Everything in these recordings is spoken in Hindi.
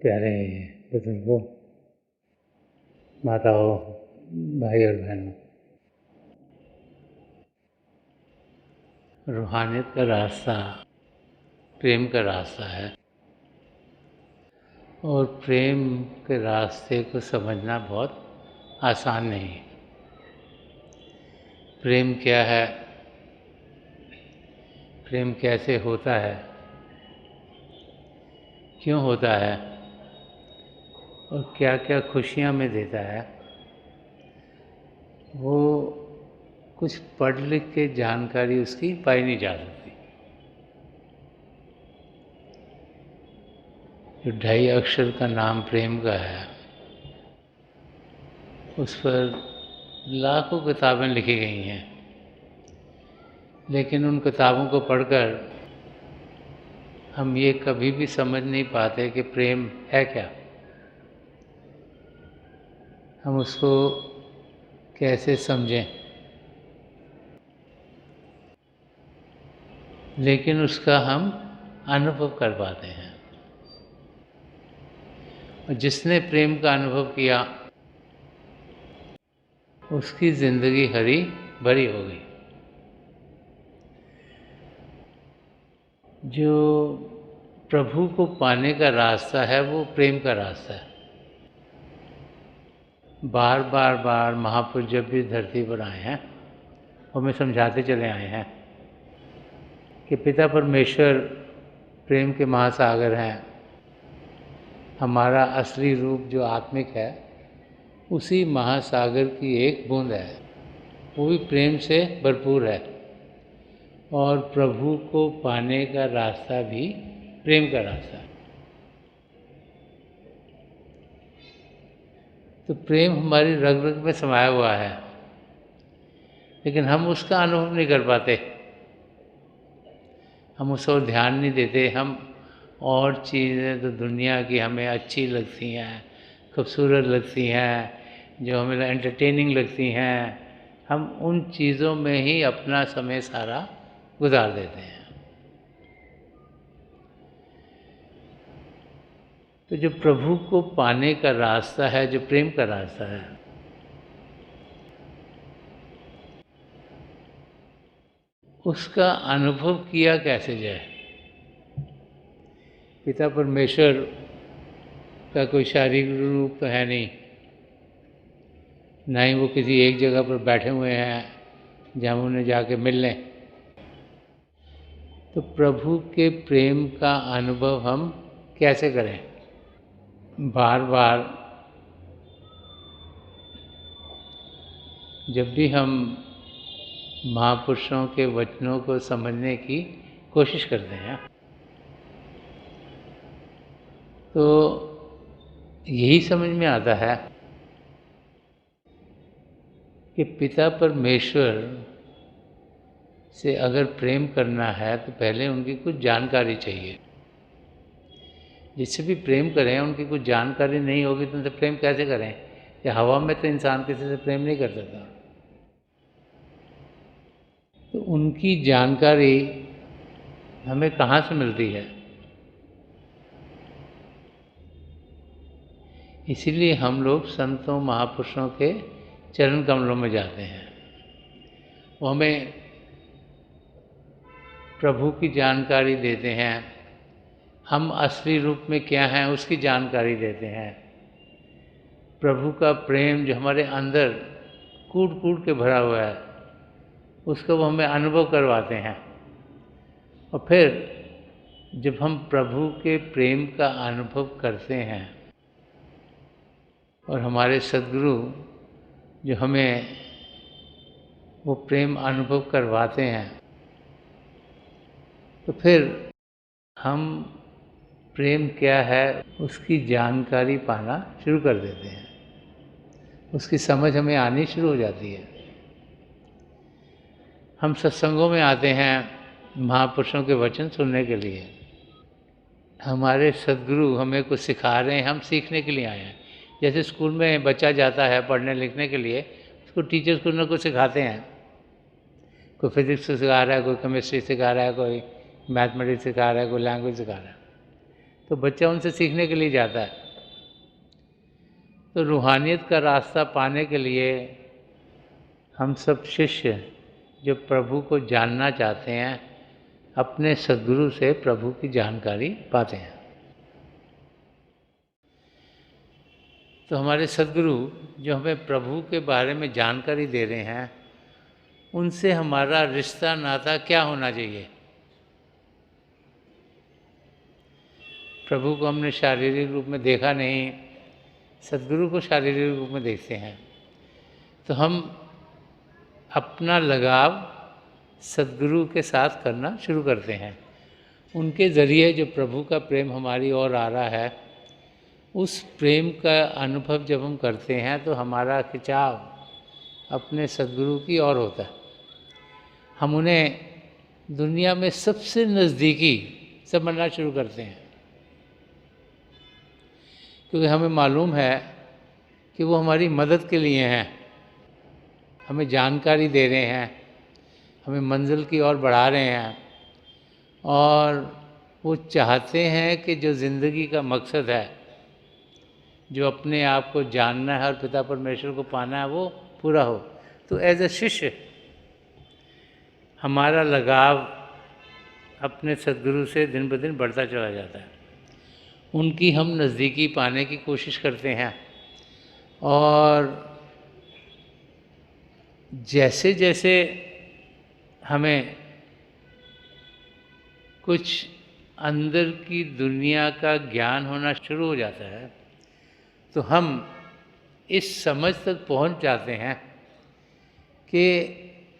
प्यारे बुजुर्गों, माताओं, भाई और बहनों, रूहानियत का रास्ता प्रेम का रास्ता है और प्रेम के रास्ते को समझना बहुत आसान नहीं है। प्रेम क्या है, प्रेम कैसे होता है, क्यों होता है और क्या क्या खुशियाँ में देता है, वो कुछ पढ़ लिख के जानकारी उसकी पाई नहीं जा सकती। जो 2.5 अक्षर का नाम प्रेम का है, उस पर लाखों किताबें लिखी गई हैं, लेकिन उन किताबों को पढ़कर हम ये कभी भी समझ नहीं पाते कि प्रेम है क्या, हम उसको कैसे समझें। लेकिन उसका हम अनुभव कर पाते हैं, और जिसने प्रेम का अनुभव किया उसकी ज़िंदगी हरी भरी हो गई। जो प्रभु को पाने का रास्ता है वो प्रेम का रास्ता है। बार बार महापुरुष जब भी धरती पर आए हैं, हमें समझाते चले आए हैं कि पिता परमेश्वर प्रेम के महासागर हैं। हमारा असली रूप जो आत्मिक है उसी महासागर की एक बूंद है, वो भी प्रेम से भरपूर है। और प्रभु को पाने का रास्ता भी प्रेम का रास्ता है। तो प्रेम हमारी रग रग में समाया हुआ है, लेकिन हम उसका अनुभव नहीं कर पाते, हम उस ओर ध्यान नहीं देते। हम और चीज़ें तो दुनिया की हमें अच्छी लगती हैं, खूबसूरत लगती हैं, जो हमें एंटरटेनिंग लगती हैं, हम उन चीज़ों में ही अपना समय सारा गुजार देते हैं। तो जो प्रभु को पाने का रास्ता है, जो प्रेम का रास्ता है, उसका अनुभव किया कैसे जाए। पिता परमेश्वर का कोई शारीरिक रूप तो है नहीं, ना ही वो किसी एक जगह पर बैठे हुए हैं जहाँ हम उन्हें जाके मिल लें। तो प्रभु के प्रेम का अनुभव हम कैसे करें। बार बार जब भी हम महापुरुषों के वचनों को समझने की कोशिश करते हैं, तो यही समझ में आता है कि पिता परमेश्वर से अगर प्रेम करना है तो पहले उनकी कुछ जानकारी चाहिए। जिससे भी प्रेम करें उनकी कुछ जानकारी नहीं होगी तो उनसे प्रेम कैसे करें। या हवा में तो इंसान किसी से प्रेम नहीं कर सकता। तो उनकी जानकारी हमें कहाँ से मिलती है। इसीलिए हम लोग संतों महापुरुषों के चरण कमलों में जाते हैं। वो हमें प्रभु की जानकारी देते हैं, हम असली रूप में क्या हैं उसकी जानकारी देते हैं। प्रभु का प्रेम जो हमारे अंदर कूट कूट के भरा हुआ है, उसको वो हमें अनुभव करवाते हैं। और फिर जब हम प्रभु के प्रेम का अनुभव करते हैं और हमारे सद्गुरु जो हमें वो प्रेम अनुभव करवाते हैं, तो फिर हम प्रेम क्या है उसकी जानकारी पाना शुरू कर देते हैं, उसकी समझ हमें आनी शुरू हो जाती है। हम सत्संगों में आते हैं महापुरुषों के वचन सुनने के लिए। हमारे सद्गुरु हमें कुछ सिखा रहे हैं, हम सीखने के लिए आए हैं। जैसे स्कूल में बच्चा जाता है पढ़ने लिखने के लिए, उसको टीचर्स कुछ ना कुछ सिखाते हैं। कोई फिजिक्स सिखा रहा है, कोई केमिस्ट्री सिखा रहा है, कोई मैथमेटिक्स सिखा रहा है, कोई लैंग्वेज सिखा रहा है। तो बच्चा उनसे सीखने के लिए जाता है। तो रूहानियत का रास्ता पाने के लिए हम सब शिष्य जो प्रभु को जानना चाहते हैं, अपने सद्गुरु से प्रभु की जानकारी पाते हैं। तो हमारे सद्गुरु जो हमें प्रभु के बारे में जानकारी दे रहे हैं, उनसे हमारा रिश्ता नाता क्या होना चाहिए। प्रभु को हमने शारीरिक रूप में देखा नहीं, सद्गुरु को शारीरिक रूप में देखते हैं, तो हम अपना लगाव सद्गुरु के साथ करना शुरू करते हैं। उनके ज़रिए जो प्रभु का प्रेम हमारी ओर आ रहा है, उस प्रेम का अनुभव जब हम करते हैं तो हमारा खिंचाव अपने सद्गुरु की ओर होता है। हम उन्हें दुनिया में सबसे नज़दीकी समझना शुरू करते हैं, क्योंकि हमें मालूम है कि वो हमारी मदद के लिए हैं, हमें जानकारी दे रहे हैं, हमें मंजिल की ओर बढ़ा रहे हैं, और वो चाहते हैं कि जो ज़िंदगी का मकसद है, जो अपने आप को जानना है और पिता परमेश्वर को पाना है, वो पूरा हो। तो एज ए शिष्य हमारा लगाव अपने सद्गुरु से दिन ब दिन बढ़ता चला जाता है। उनकी हम नज़दीकी पाने की कोशिश करते हैं, और जैसे जैसे हमें कुछ अंदर की दुनिया का ज्ञान होना शुरू हो जाता है, तो हम इस समझ तक पहुंच जाते हैं कि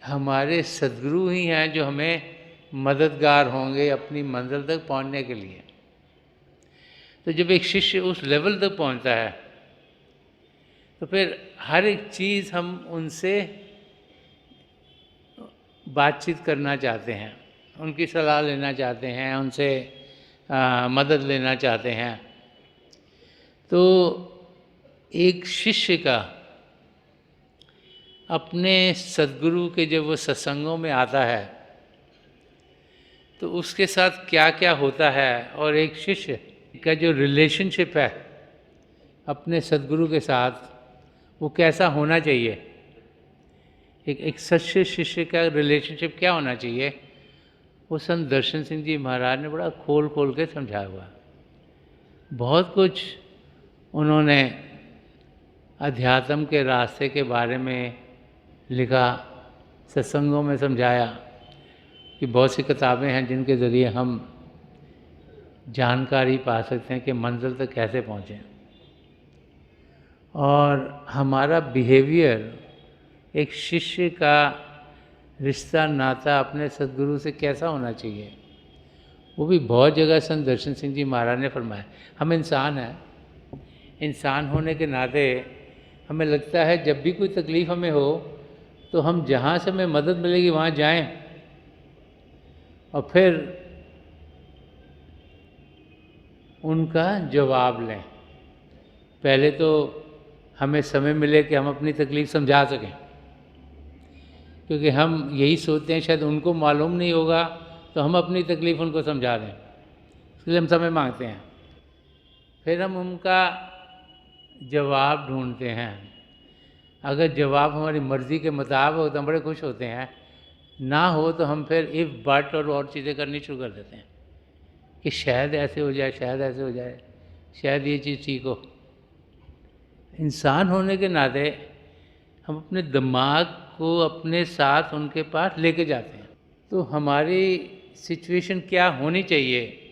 हमारे सद्गुरु ही हैं जो हमें मददगार होंगे अपनी मंजिल तक पहुंचने के लिए। तो जब एक शिष्य उस लेवल तक पहुंचता है, तो फिर हर एक चीज़ हम उनसे बातचीत करना चाहते हैं, उनकी सलाह लेना चाहते हैं, उनसे मदद लेना चाहते हैं। तो एक शिष्य का अपने सद्गुरु के जब वो सत्संगों में आता है, तो उसके साथ क्या क्या होता है, और एक शिष्य का जो रिलेशनशिप है अपने सद्गुरु के साथ, वो कैसा होना चाहिए, एक सच्चे शिष्य का रिलेशनशिप क्या होना चाहिए, वो संत दर्शन सिंह जी महाराज ने बड़ा खोल खोल के समझाया हुआ है। बहुत कुछ उन्होंने अध्यात्म के रास्ते के बारे में लिखा, सत्संगों में समझाया, कि बहुत सी किताबें हैं जिनके ज़रिए हम जानकारी पा सकते हैं कि मंजिल तक कैसे पहुँचें। और हमारा बिहेवियर, एक शिष्य का रिश्ता नाता अपने सद्गुरु से कैसा होना चाहिए, वो भी बहुत जगह संत दर्शन सिंह जी महाराज ने फरमाया। हम इंसान हैं, इंसान होने के नाते हमें लगता है जब भी कोई तकलीफ़ हमें हो, तो हम जहाँ से हमें मदद मिलेगी वहाँ जाएं, और फिर उनका जवाब लें। पहले तो हमें समय मिले कि हम अपनी तकलीफ़ समझा सकें, क्योंकि हम यही सोचते हैं शायद उनको मालूम नहीं होगा, तो हम अपनी तकलीफ़ उनको समझा दें, इसलिए हम समय मांगते हैं। फिर हम उनका जवाब ढूंढते हैं। अगर जवाब हमारी मर्ज़ी के मुताबिक हो तो हम बड़े खुश होते हैं, ना हो तो हम फिर इफ़ बट और चीज़ें करनी शुरू कर देते हैं कि शायद ऐसे हो जाए, शायद ऐसे हो जाए, शायद ये चीज़ ठीक हो। इंसान होने के नाते हम अपने दिमाग को अपने साथ उनके पास लेके जाते हैं। तो हमारी सिचुएशन क्या होनी चाहिए,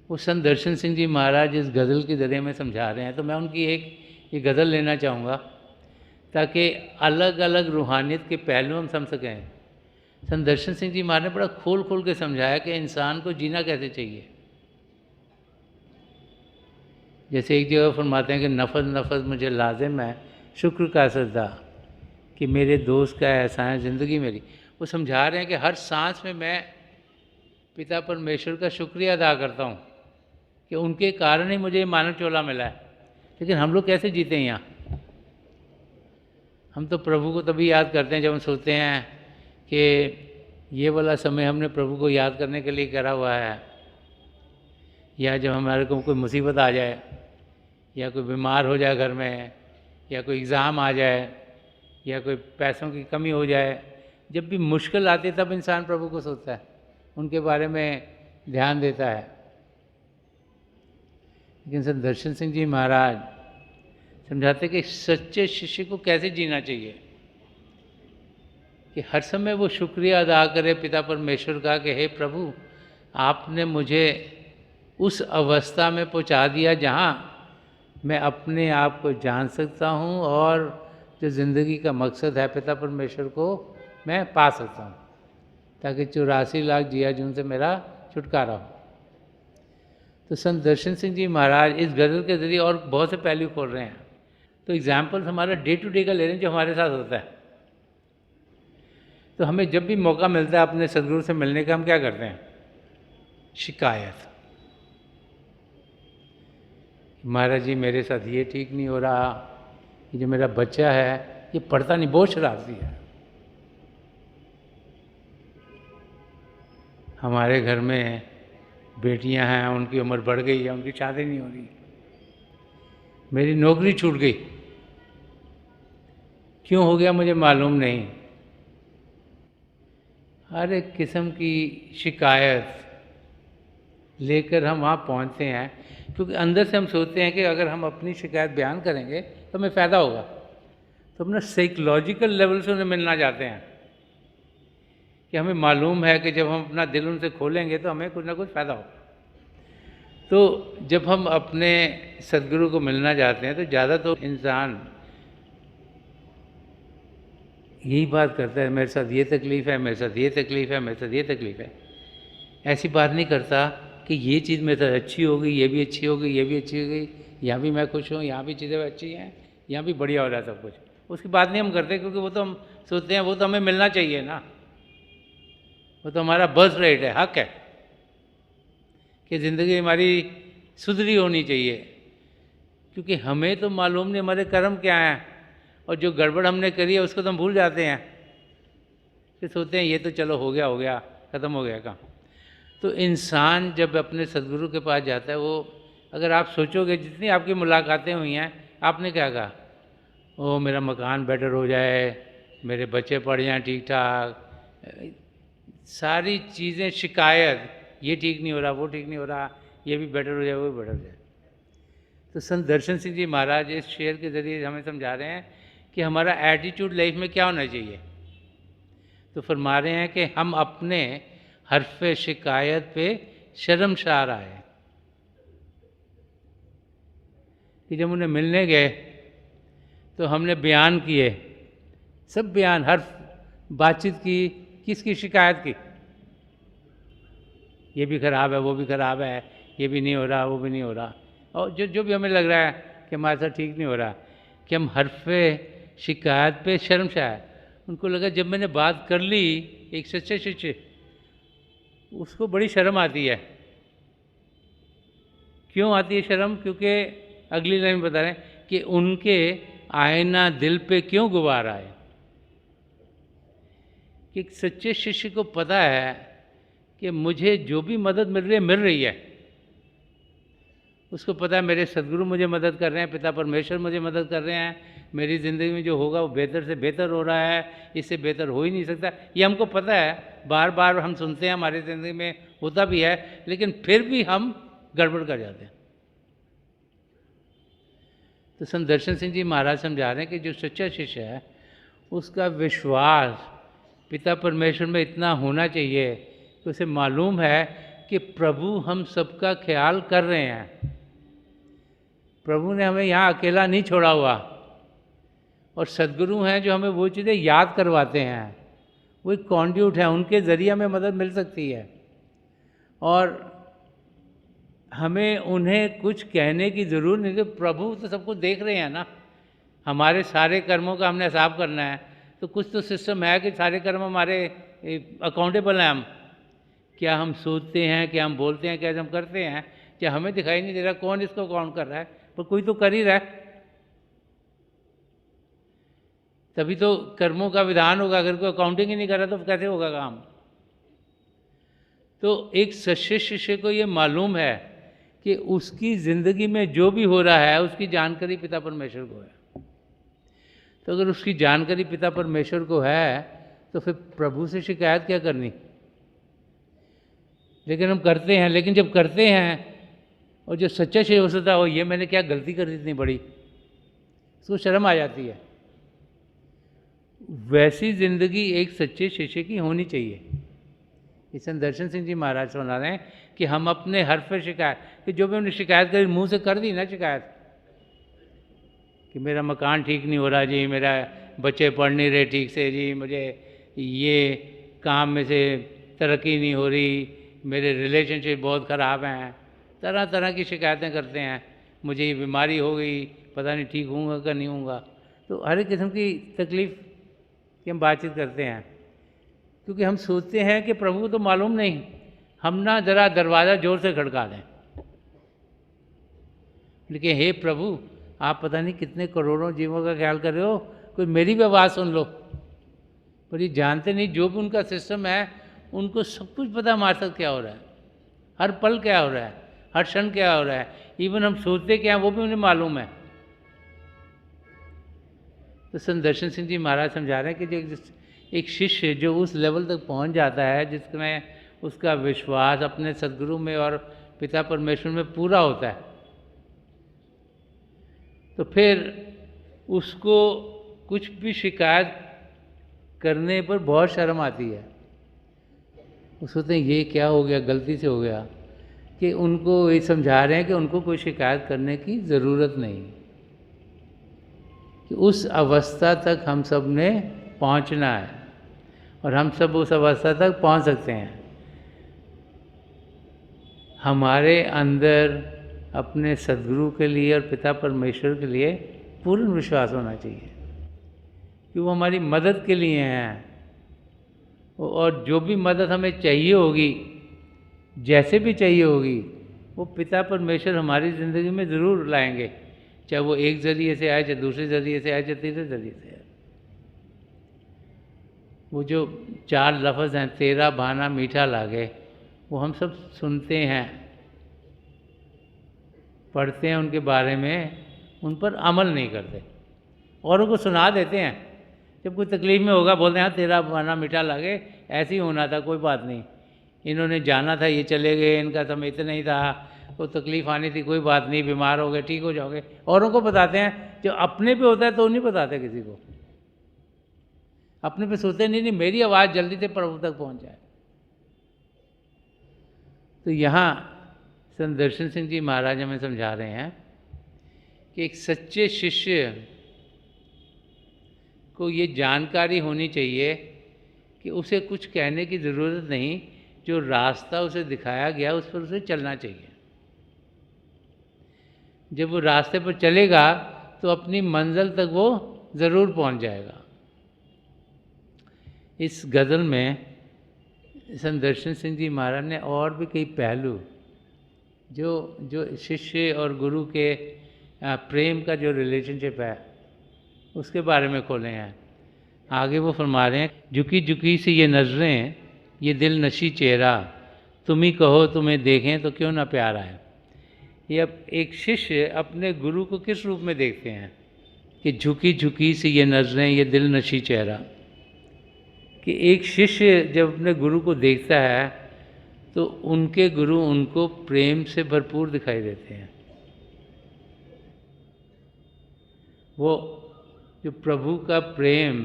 वो संत दर्शन सिंह जी महाराज इस गज़ल के ज़रिए में समझा रहे हैं। तो मैं उनकी एक ये गज़ल लेना चाहूँगा, ताकि अलग अलग रूहानियत के पहलू हम समझ सकें। संत दर्शन सिंह जी महाराज ने बड़ा खोल खोल के समझाया कि इंसान को जीना कैसे चाहिए। जैसे एक जगह फरमाते हैं कि नफस नफस मुझे लाजिम है शुक्र का सजदा, कि मेरे दोस्त का एहसान ज़िंदगी मेरी। वो समझा रहे हैं कि हर सांस में मैं पिता परमेश्वर का शुक्रिया अदा करता हूँ कि उनके कारण ही मुझे मानव चोला मिला है। लेकिन हम लोग कैसे जीते हैं यहाँ? हम तो प्रभु को तभी याद करते हैं जब हम सोचते हैं कि ये वाला समय हमने प्रभु को याद करने के लिए करा हुआ है, या जब हमारे को कोई मुसीबत आ जाए, या कोई बीमार हो जाए घर में, या कोई एग्ज़ाम आ जाए, या कोई पैसों की कमी हो जाए, जब भी मुश्किल आती है तब इंसान प्रभु को सोचता है, उनके बारे में ध्यान देता है। लेकिन संत दर्शन सिंह जी महाराज समझाते कि सच्चे शिष्य को कैसे जीना चाहिए, कि हर समय वो शुक्रिया अदा करे पिता परमेश्वर का कि हे प्रभु, आपने मुझे उस अवस्था में पहुंचा दिया जहाँ मैं अपने आप को जान सकता हूँ और जो ज़िंदगी का मकसद है पिता परमेश्वर को मैं पा सकता हूँ, ताकि 84 लाख जिया जून से मेरा छुटकारा हो। तो संत दर्शन सिंह जी महाराज इस गज़ल के ज़रिए और बहुत से पहलू खोल रहे हैं। तो एग्जाम्पल्स हमारा डे टू डे का ले रहे हैं जो हमारे साथ होता है। तो हमें जब भी मौका मिलता है अपने सदगुरु से मिलने का, हम क्या करते हैं? शिकायत। महाराज जी मेरे साथ ये ठीक नहीं हो रहा, ये जो मेरा बच्चा है ये पढ़ता नहीं, बहुत शरारती है। हमारे घर में बेटियां हैं, उनकी उम्र बढ़ गई है, उनकी शादी नहीं हो रही, मेरी नौकरी छूट गई, क्यों हो गया मुझे मालूम नहीं। हर एक किस्म की शिकायत लेकर हम वहाँ पहुँचते हैं, क्योंकि अंदर से हम सोचते हैं कि अगर हम अपनी शिकायत बयान करेंगे तो हमें फ़ायदा होगा। तो अपना साइकोलॉजिकल लेवल से उन्हें मिलना चाहते हैं कि हमें मालूम है कि जब हम अपना दिल उनसे खोलेंगे तो हमें कुछ ना कुछ फ़ायदा होगा। तो जब हम अपने सदगुरु को मिलना चाहते हैं तो ज़्यादा तो इंसान यही बात करता है, मेरे साथ ये तकलीफ़ है, मेरे साथ ये तकलीफ़ है, मेरे साथ ये तकलीफ़ है। ऐसी बात नहीं करता कि ये चीज़ मेरे साथ अच्छी हो गई, ये भी अच्छी हो गई, ये भी अच्छी हो गई, यहाँ भी मैं खुश हूँ, यहाँ भी चीज़ें अच्छी हैं, यहाँ भी बढ़िया हो रहा है सब कुछ। उसकी बात नहीं हम करते, क्योंकि वो तो हम सोचते हैं वो तो हमें मिलना चाहिए ना, वो तो हमारा बर्थ राइट है, हक है कि ज़िंदगी हमारी सुधरी होनी चाहिए। क्योंकि हमें तो मालूम नहीं हमारे कर्म क्या हैं, और जो गड़बड़ हमने करी है उसको तो हम भूल जाते हैं, फिर सोचते हैं ये तो चलो हो गया, ख़त्म हो गया काम। तो इंसान जब अपने सदगुरु के पास जाता है, वो अगर आप सोचोगे जितनी आपकी मुलाकातें हुई हैं, आपने क्या कहा? ओ मेरा मकान बेटर हो जाए, मेरे बच्चे पढ़ जाएँ ठीक ठाक, सारी चीज़ें शिकायत, ये ठीक नहीं हो रहा, वो ठीक नहीं हो रहा, ये भी बेटर हो जाए, वो भी बेटर हो जाए। तो संत दर्शन सिंह जी महाराज इस शेर के ज़रिए हमें समझा रहे हैं कि हमारा एटीट्यूड लाइफ में क्या होना चाहिए। तो फरमा रहे हैं कि हम अपने हरफ शिकायत पे शर्मसार आए। कि जब उन्हें मिलने गए तो हमने बयान किए, सब बयान, हर बातचीत की, किसकी शिकायत की? ये भी ख़राब है, वो भी ख़राब है, ये भी नहीं हो रहा, वो भी नहीं हो रहा, और जो भी हमें लग रहा है कि हमारे साथ ठीक नहीं हो रहा, कि हम हरफे शिकायत पे शर्मसार। उनको लगा जब मैंने बात कर ली एक सच्चे शिष्य, उसको बड़ी शर्म आती है। क्यों आती है शर्म? क्योंकि अगली लाइन बता रहे हैं कि उनके आईना दिल पे क्यों गुबार आए। कि एक सच्चे शिष्य को पता है कि मुझे जो भी मदद मिल रही है, उसको पता है मेरे सदगुरु मुझे मदद कर रहे हैं, पिता परमेश्वर मुझे मदद कर रहे हैं, मेरी ज़िंदगी में जो होगा वो बेहतर से बेहतर हो रहा है, इससे बेहतर हो ही नहीं सकता, ये हमको पता है। बार बार हम सुनते हैं, हमारी ज़िंदगी में होता भी है, लेकिन फिर भी हम गड़बड़ कर जाते हैं। तो संत दर्शन सिंह जी महाराज समझा रहे हैं कि जो सच्चा शिष्य है उसका विश्वास पिता परमेश्वर में इतना होना चाहिए कि उसे मालूम है कि प्रभु हम सबका ख्याल कर रहे हैं, प्रभु ने हमें यहाँ अकेला नहीं छोड़ा हुआ, और सदगुरु हैं जो हमें वो चीज़ें याद करवाते हैं, वो एक कॉन्ड्यूट है, उनके ज़रिए हमें मदद मिल सकती है। और हमें उन्हें कुछ कहने की ज़रूरत नहीं, कि प्रभु तो सबको देख रहे हैं ना, हमारे सारे कर्मों का हमने हिसाब करना है, तो कुछ तो सिस्टम है कि सारे कर्म हमारे अकाउंटेबल हैं। हम क्या हम सोचते हैं, क्या हम बोलते हैं, क्या हम करते हैं, क्या हमें दिखाई नहीं दे रहा कौन इसको काउंट कर रहा है, पर कोई तो कर ही रहा है, तभी तो कर्मों का विधान होगा। अगर कोई अकाउंटिंग ही नहीं कर रहा तो कैसे होगा काम? तो एक सच्चे शिष्य को ये मालूम है कि उसकी ज़िंदगी में जो भी हो रहा है उसकी जानकारी पिता परमेश्वर को है। तो अगर उसकी जानकारी पिता परमेश्वर को है तो फिर प्रभु से शिकायत क्या करनी। लेकिन हम करते हैं, लेकिन जब करते हैं और जो सच्चा शिष्य होता है, वो ये मैंने क्या गलती कर दी इतनी बड़ी, उसको शर्म आ जाती है। वैसी ज़िंदगी एक सच्चे शिष्य की होनी चाहिए। इस दर्शन सिंह जी महाराज सुना रहे हैं कि हम अपने हर पर शिकायत, कि जो भी हमने शिकायत करी मुंह से कर दी ना शिकायत, कि मेरा मकान ठीक नहीं हो रहा जी, मेरा बच्चे पढ़ नहीं रहे ठीक से जी, मुझे ये काम में से तरक्की नहीं हो रही, मेरे रिलेशनशिप बहुत ख़राब हैं, तरह तरह की शिकायतें करते हैं, मुझे ये बीमारी हो गई, पता नहीं ठीक होऊंगा कि नहीं होऊंगा। तो हर एक किस्म की तकलीफ़ की हम बातचीत करते हैं, क्योंकि हम सोचते हैं कि प्रभु को तो मालूम नहीं, हम ना ज़रा दरवाज़ा ज़ोर से खड़का दें। लेकिन हे प्रभु, आप पता नहीं कितने करोड़ों जीवों का ख्याल कर रहे हो, कोई मेरी भी आवाज़ सुन लो। पर ये जानते नहीं, जो भी उनका सिस्टम है उनको सब कुछ पता हमारे साथ क्या हो रहा है, हर पल क्या हो रहा है, हर क्षण क्या हो रहा है, इवन हम सोचते क्या हैं वो भी उन्हें मालूम है। तो संत दर्शन सिंह जी महाराज समझा रहे हैं कि जो एक शिष्य जो उस लेवल तक पहुंच जाता है जिसमें उसका विश्वास अपने सद्गुरु में और पिता परमेश्वर में पूरा होता है, तो फिर उसको कुछ भी शिकायत करने पर बहुत शर्म आती है। वो सोचते हैं ये क्या हो गया, गलती से हो गया। कि उनको ये समझा रहे हैं कि उनको कोई शिकायत करने की ज़रूरत नहीं, कि उस अवस्था तक हम सब ने पहुंचना है और हम सब उस अवस्था तक पहुंच सकते हैं। हमारे अंदर अपने सद्गुरु के लिए और पिता परमेश्वर के लिए पूर्ण विश्वास होना चाहिए कि वो हमारी मदद के लिए हैं, और जो भी मदद हमें चाहिए होगी, जैसे भी चाहिए होगी, वो पिता परमेश्वर हमारी ज़िंदगी में ज़रूर लाएंगे, चाहे वो एक ज़रिए से आए, चाहे दूसरे ज़रिए से आए, चाहे तीसरे ज़रिए से आए। वो जो 4 लफ्ज़ हैं, तेरा भाना मीठा लागे, वो हम सब सुनते हैं, पढ़ते हैं उनके बारे में, उन पर अमल नहीं करते, औरों को सुना देते हैं। जब कोई तकलीफ़ में होगा बोलते हैं हाँ तेरा भाना मीठा लगे, ऐसे ही होना था, कोई बात नहीं, इन्होंने जाना था, ये चले गए, इनका समय इतना ही था, तो तकलीफ़ आनी थी, कोई बात नहीं, बीमार हो गए, ठीक हो जाओगे, औरों को बताते हैं। जो अपने पे होता है तो नहीं बताते किसी को, अपने पे सोचते नहीं मेरी आवाज़ जल्दी से प्रभु तक पहुँच जाए। तो यहाँ संत दर्शन सिंह जी महाराज हमें समझा रहे हैं कि एक सच्चे शिष्य को ये जानकारी होनी चाहिए कि उसे कुछ कहने की ज़रूरत नहीं, जो रास्ता उसे दिखाया गया उस पर उसे चलना चाहिए। जब वो रास्ते पर चलेगा तो अपनी मंजिल तक वो ज़रूर पहुंच जाएगा। इस गज़ल में संत दर्शन सिंह जी महाराज ने और भी कई पहलू जो शिष्य और गुरु के प्रेम का जो रिलेशनशिप है उसके बारे में खोले हैं। आगे वो फरमा रहे हैं, झुकी झुकी सी ये नज़रें, ये दिल नशी चेहरा, तुम ही कहो तुम्हें देखें तो क्यों ना प्यार आए। ये अब एक शिष्य अपने गुरु को किस रूप में देखते हैं कि झुकी झुकी सी ये नज़रें, ये दिल नशी चेहरा, कि एक शिष्य जब अपने गुरु को देखता है तो उनके गुरु उनको प्रेम से भरपूर दिखाई देते हैं। वो जो प्रभु का प्रेम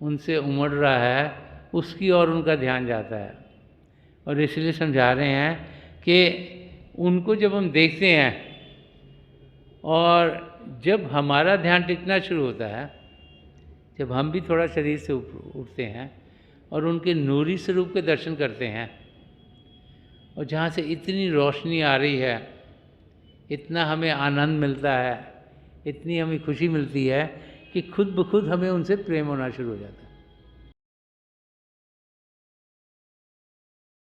उनसे उमड़ रहा है उसकी ओर उनका ध्यान जाता है, और इसलिए समझा रहे हैं कि उनको जब हम देखते हैं और जब हमारा ध्यान टिकना शुरू होता है, जब हम भी थोड़ा शरीर से उठते हैं और उनके नूरी स्वरूप के दर्शन करते हैं, और जहाँ से इतनी रोशनी आ रही है, इतना हमें आनंद मिलता है, इतनी हमें खुशी मिलती है कि खुद ब खुद हमें उनसे प्रेम होना शुरू हो जाता है।